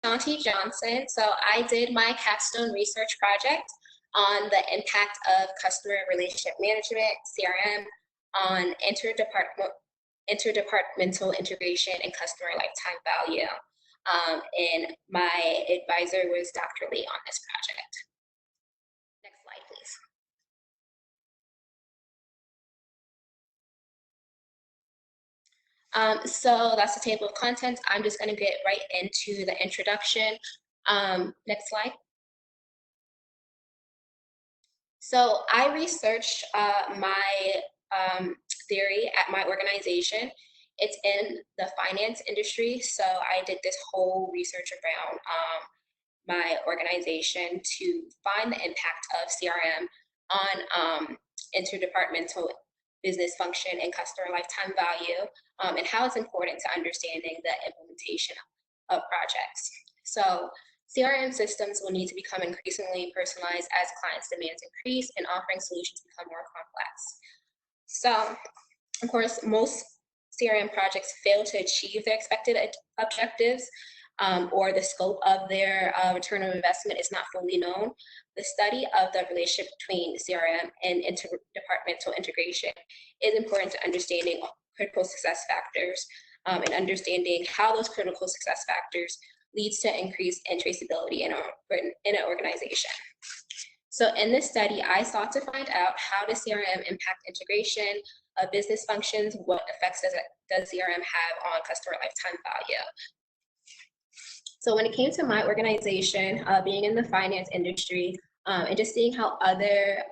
Ashanti Johnson. So I did my capstone research project on the impact of customer relationship management, CRM, on interdepartmental integration and customer lifetime value. And my advisor was Dr. Lee on this project. Next slide, please. So that's the table of contents. I'm just going to get right into the introduction. Next slide. So I researched my theory at my organization. It's in the finance industry, so I did this whole research around my organization to find the impact of CRM on interdepartmental business function and customer lifetime value, and how it's important to understanding the implementation of projects. So CRM systems will need to become increasingly personalized as clients' demands increase and offering solutions become more complex. So, of course, most CRM projects fail to achieve their expected objectives, or the scope of their return on investment is not fully known. The study of the relationship between CRM and interdepartmental integration is important to understanding critical success factors, and understanding how those critical success factors leads to increase in traceability in an organization. So in this study, I sought to find out how does CRM impact integration of business functions, what effects does CRM have on customer lifetime value. So when it came to my organization, being in the finance industry, and just seeing how other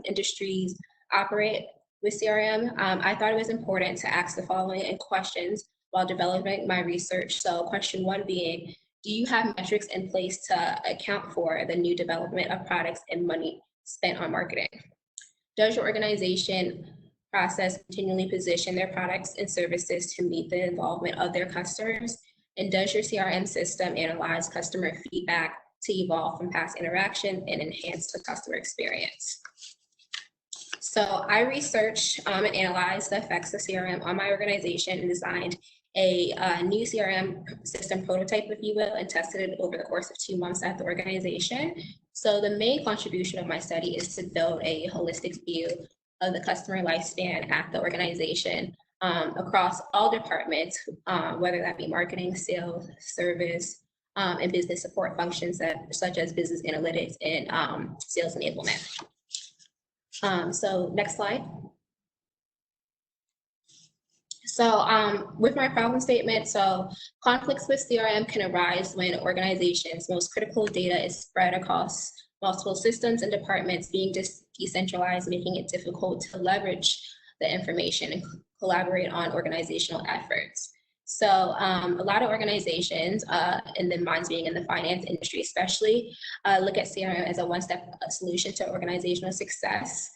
industries operate with CRM, I thought it was important to ask the following questions while developing my research. So question one being, do you have metrics in place to account for the new development of products and money spent on marketing? Does your organization process continually position their products and services to meet the involvement of their customers? And does your CRM system analyze customer feedback to evolve from past interactions and enhance the customer experience? So I researched and analyzed the effects of CRM on my organization and designed a new CRM system prototype, if you will, and tested it over the course of 2 months at the organization. So the main contribution of my study is to build a holistic view of the customer lifespan at the organization, across all departments, whether that be marketing, sales, service, and business support functions such as business analytics and sales enablement. So next slide. So with my problem statement, so conflicts with CRM can arise when organizations' most critical data is spread across multiple systems and departments, being decentralized, making it difficult to leverage the information and collaborate on organizational efforts. So a lot of organizations, and then mine being in the finance industry especially, look at CRM as a one-step solution to organizational success,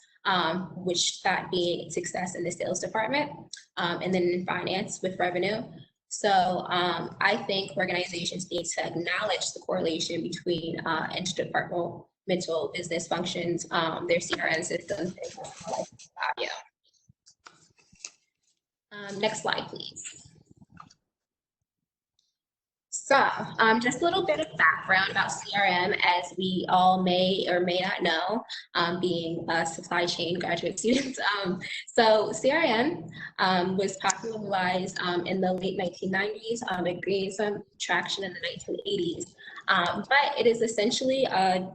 which that being success in the sales department, and then in finance with revenue. So I think organizations need to acknowledge the correlation between interdepartmental business functions, their CRM systems, and customer value. Next slide, please. So just a little bit of background about CRM, as we all may or may not know, being supply chain graduate students. So CRM was popularized in the late 1990s. It gained some traction in the 1980s, but it is essentially a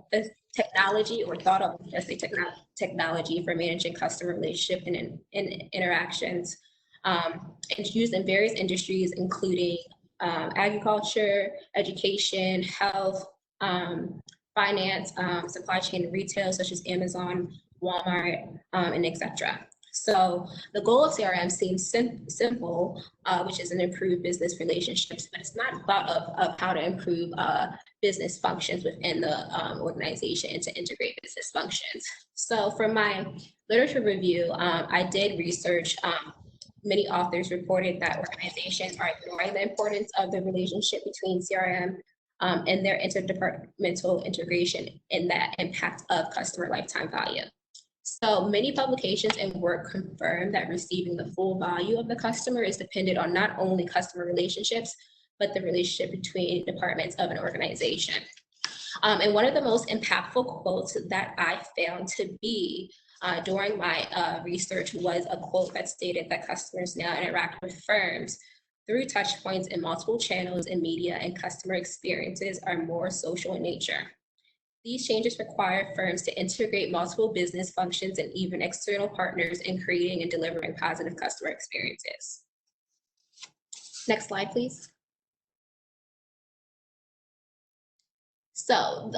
technology, or thought of as a technology for managing customer relationship and interactions. It's used in various industries, including agriculture, education, health, finance, supply chain, and retail, such as Amazon, Walmart, and etc. So the goal of CRM seems simple, which is an improved business relationships, but it's not thought of how to improve business functions within the organization and to integrate business functions. So for my literature review, I did research. Many authors reported that organizations are ignoring the importance of the relationship between CRM and their interdepartmental integration and that impact of customer lifetime value. So many publications and work confirm that receiving the full value of the customer is dependent on not only customer relationships, but the relationship between departments of an organization. And one of the most impactful quotes that I found to be during my research was a quote that stated that customers now interact with firms through touch points in multiple channels in media, and customer experiences are more social in nature. These changes require firms to integrate multiple business functions and even external partners in creating and delivering positive customer experiences. Next slide, please. So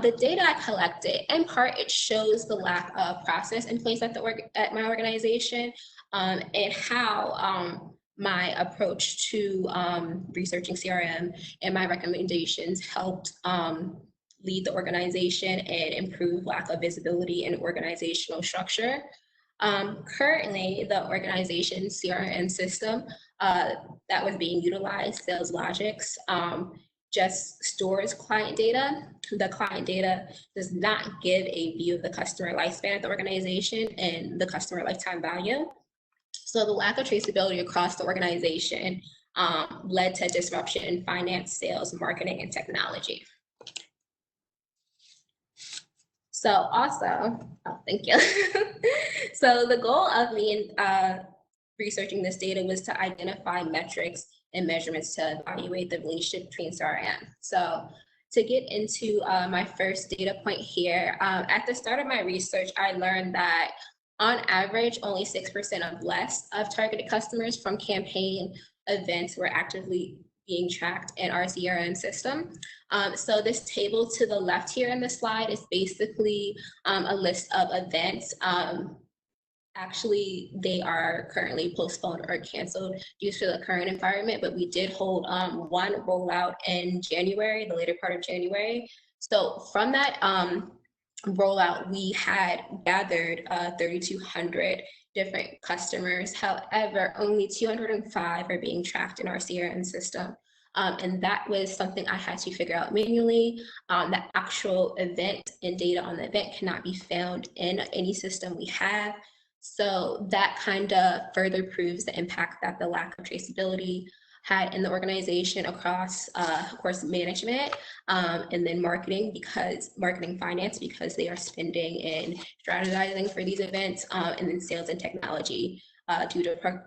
the data I collected, in part, it shows the lack of process in place at my organization, and how my approach to researching CRM and my recommendations helped lead the organization and improve lack of visibility and organizational structure. Currently, the organization's CRM system that was being utilized, Sales Logics, just stores client data. The client data does not give a view of the customer lifespan of the organization and the customer lifetime value. So the lack of traceability across the organization led to disruption in finance, sales, marketing, and technology. So also, oh, thank you. So the goal of me researching this data was to identify metrics and measurements to evaluate the relationship between CRM. So to get into my first data point here, at the start of my research, I learned that on average, only 6% of less of targeted customers from campaign events were actively being tracked in our CRM system. So this table to the left here in the slide is basically a list of events. Actually, they are currently postponed or canceled due to the current environment, but we did hold one rollout in January, the later part of January. So from that rollout, we had gathered 3,200 different customers. However, only 205 are being tracked in our CRM system. And that was something I had to figure out manually. The actual event and data on the event cannot be found in any system we have. So that kind of further proves the impact that the lack of traceability had in the organization across, of course, management, and then marketing finance, because they are spending and strategizing for these events, and then sales and technology due to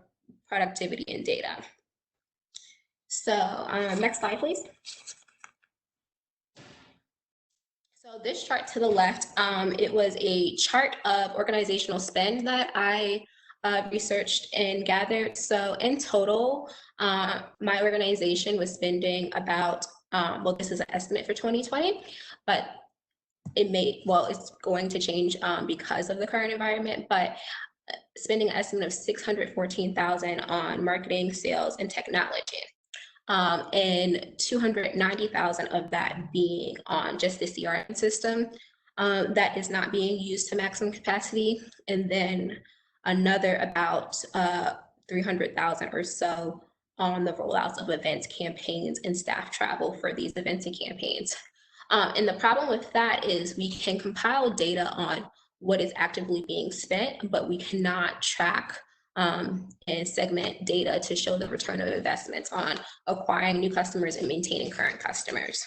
productivity and data. So next slide, please. So this chart to the left, it was a chart of organizational spend that I researched and gathered. So in total, my organization was spending about, well, this is an estimate for 2020, but it's going to change because of the current environment, but spending an estimate of $614,000 on marketing, sales, and technology. And 290,000 of that being on just the CRM system that is not being used to maximum capacity, and then another about 300,000 or so on the rollouts of events, campaigns, and staff travel for these events and campaigns. And the problem with that is we can compile data on what is actively being spent, but we cannot track and segment data to show the return of investments on acquiring new customers and maintaining current customers.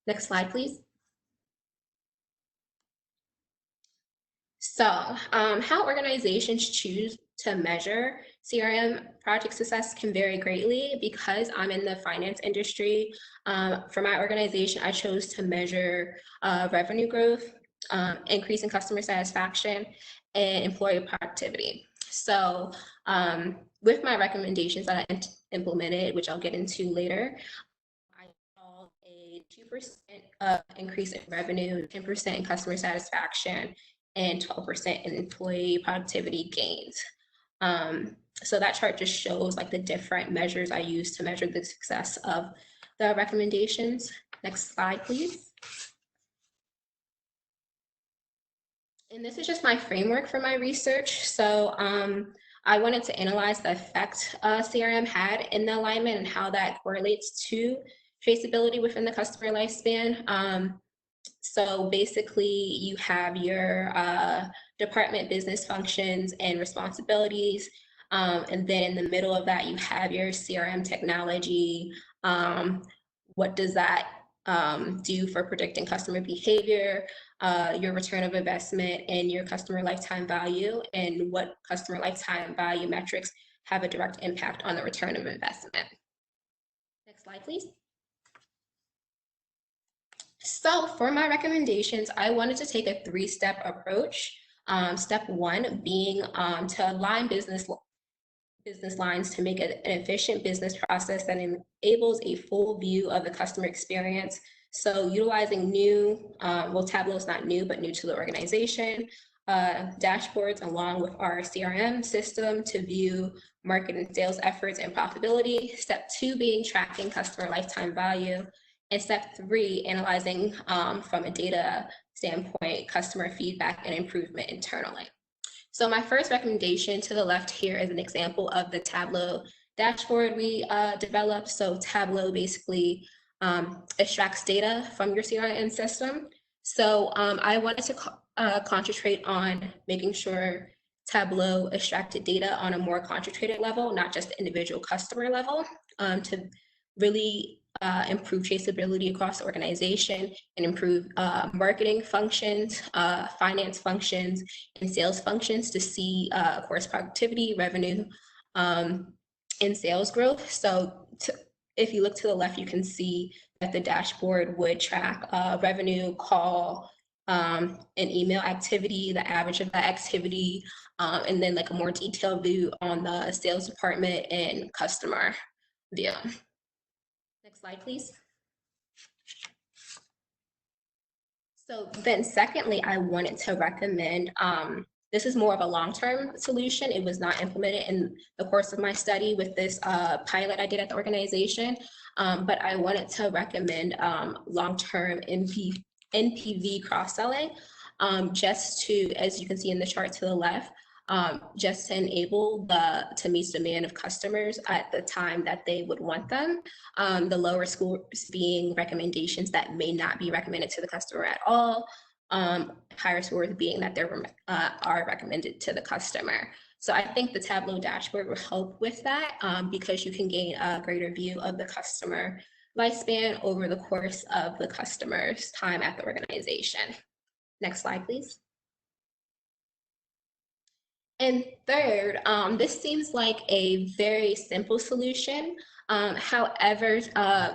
Next slide, please. So how organizations choose to measure CRM project success can vary greatly. Because I'm in the finance industry, for my organization, I chose to measure revenue growth, increase in customer satisfaction, and employee productivity. So with my recommendations that I implemented, which I'll get into later, I saw a 2% increase in revenue, 10% in customer satisfaction, and 12% in employee productivity gains. So that chart just shows like the different measures I use to measure the success of the recommendations. Next slide, please. And this is just my framework for my research. So I wanted to analyze the effect CRM had in the alignment and how that correlates to traceability within the customer lifespan. So basically, you have your department business functions and responsibilities. And then in the middle of that, you have your CRM technology. What does that do for predicting customer behavior, your return of investment, and your customer lifetime value, and what customer lifetime value metrics have a direct impact on the return of investment. Next slide, please. So for my recommendations, I wanted to take a three-step approach. Step one being to align business lines to make an efficient business process that enables a full view of the customer experience. So utilizing new, well, Tableau is not new, but new to the organization, dashboards along with our CRM system to view market and sales efforts and profitability. Step two being tracking customer lifetime value. And step three, analyzing from a data standpoint, customer feedback and improvement internally. So my first recommendation to the left here is an example of the Tableau dashboard we developed. So Tableau basically extracts data from your CRM system. So I wanted to concentrate on making sure Tableau extracted data on a more concentrated level, not just the individual customer level, to really improve traceability across the organization and improve marketing functions, finance functions, and sales functions to see, of course, productivity, revenue, and sales growth. So if you look to the left, you can see that the dashboard would track revenue, call, and email activity, the average of that activity, and then like a more detailed view on the sales department and customer view. Next slide, please. So then secondly, I wanted to recommend, this is more of a long-term solution. It was not implemented in the course of my study with this pilot I did at the organization, but I wanted to recommend long-term NPV cross-selling, just to, as you can see in the chart to the left, just to enable to meet the demand of customers at the time that they would want them. The lower scores being recommendations that may not be recommended to the customer at all. Higher scores being that they are recommended to the customer. So I think the Tableau dashboard will help with that because you can gain a greater view of the customer lifespan over the course of the customer's time at the organization. Next slide, please. And third, this seems like a very simple solution. However,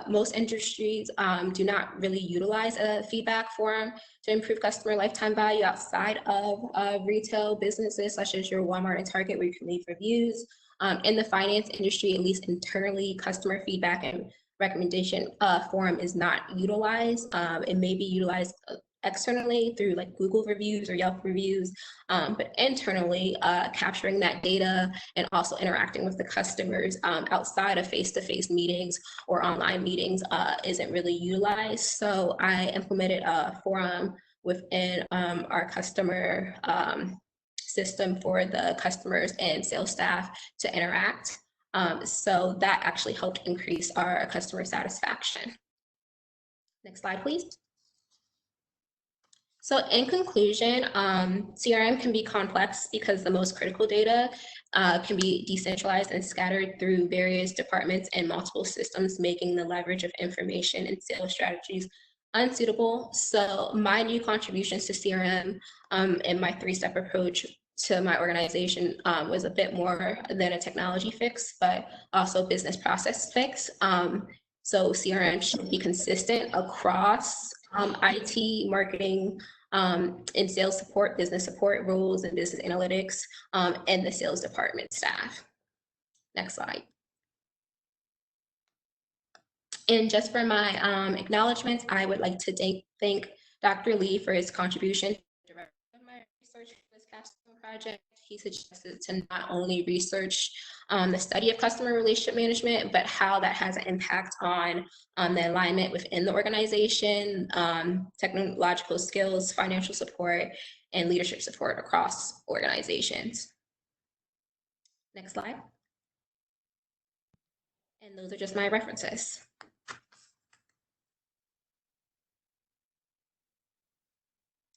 most industries do not really utilize a feedback forum to improve customer lifetime value outside of retail businesses such as your Walmart and Target, where you can leave reviews. In the finance industry, at least internally, customer feedback and recommendation forum is not utilized. It may be utilized externally through like Google reviews or Yelp reviews, but internally capturing that data and also interacting with the customers outside of face-to-face meetings or online meetings isn't really utilized. So I implemented a forum within our customer system for the customers and sales staff to interact. So that actually helped increase our customer satisfaction. Next slide, please. So in conclusion, CRM can be complex because the most critical data can be decentralized and scattered through various departments and multiple systems, making the leverage of information and sales strategies unsuitable. So my new contributions to CRM and my three-step approach to my organization was a bit more than a technology fix, but also business process fix. So CRM should be consistent across IT, marketing, and sales support, business support roles, and business analytics, and the sales department staff. Next slide. And just for my acknowledgements, I would like to thank Dr. Lee for his contribution to the direction of my research for this capstone project. He suggested to not only research the study of customer relationship management, but how that has an impact on the alignment within the organization, technological skills, financial support, and leadership support across organizations. Next slide. And those are just my references.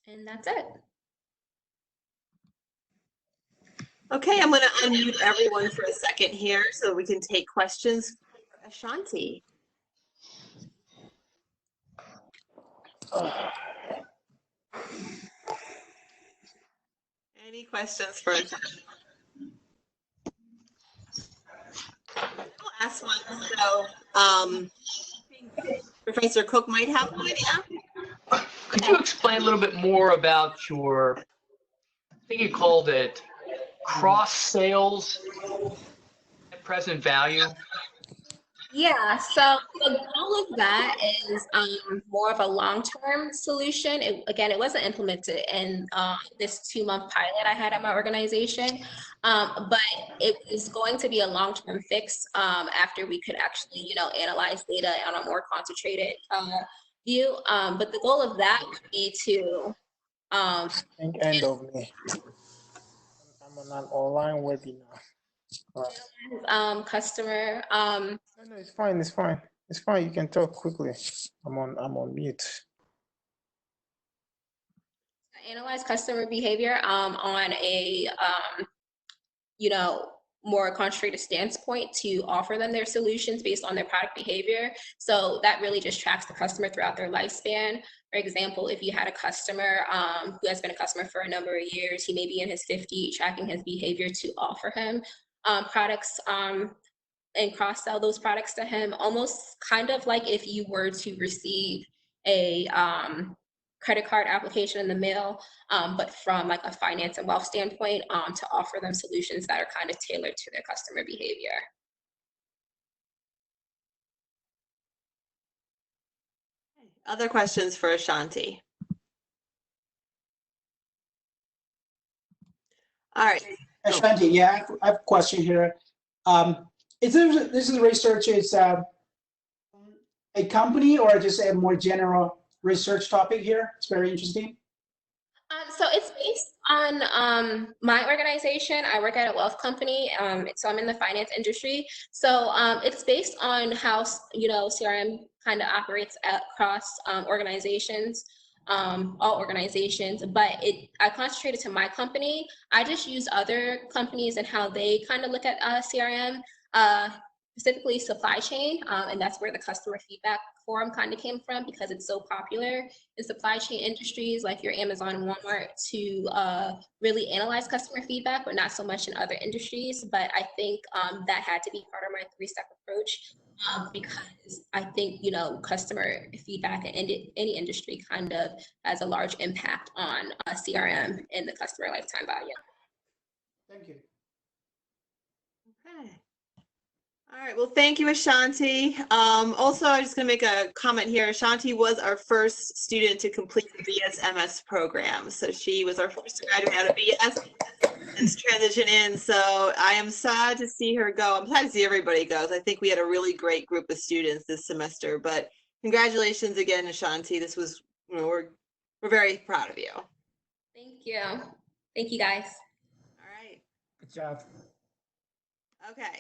And that's it. Okay, I'm going to unmute everyone for a second here so we can take questions for Ashanti. Any questions for Ashanti? I'll ask one. So, I think Professor Cook might have one. Yeah. Could you explain a little bit more about your, I think you called it cross sales at present value? Yeah, so the goal of that is more of a long-term solution. Again, it wasn't implemented in this 2-month pilot I had at my organization, but it is going to be a long-term fix after we could actually, analyze data on a more concentrated view. But the goal of that would be to I think end of May. I'm on an online webinar. customer. No, it's fine. It's fine. It's fine. You can talk quickly. I'm on mute. Analyze customer behavior on a more concentrated standpoint to offer them their solutions based on their product behavior. So that really just tracks the customer throughout their lifespan. For example, if you had a customer who has been a customer for a number of years, he may be in his 50s, tracking his behavior to offer him products and cross-sell those products to him, almost kind of like if you were to receive a credit card application in the mail, but from like a finance and wealth standpoint, to offer them solutions that are kind of tailored to their customer behavior. Other questions for Ashanti? All right. Ashanti, yeah, I have a question here. This is research, it's a company or just a more general research topic here? It's very interesting. So it's based on my organization. I work at a wealth company, so I'm in the finance industry. So it's based on how CRM kind of operates across organizations, all organizations. But I concentrated to my company. I just use other companies and how they kind of look at CRM. Specifically supply chain, and that's where the customer feedback forum kind of came from, because it's so popular in supply chain industries like your Amazon and Walmart to really analyze customer feedback, but not so much in other industries. But I think that had to be part of my 3-step approach, because I think customer feedback in any industry kind of has a large impact on CRM and the customer lifetime value. Thank you. Okay. All right, well, thank you, Ashanti. Also, I'm just going to make a comment here. Ashanti was our first student to complete the BSMS program. So she was our first graduate out of BS and transition in. So I am sad to see her go. I'm sad to see everybody goes. I think we had a really great group of students this semester, but congratulations again, Ashanti. This was, we're very proud of you. Thank you. Thank you, guys. All right. Good job. Okay.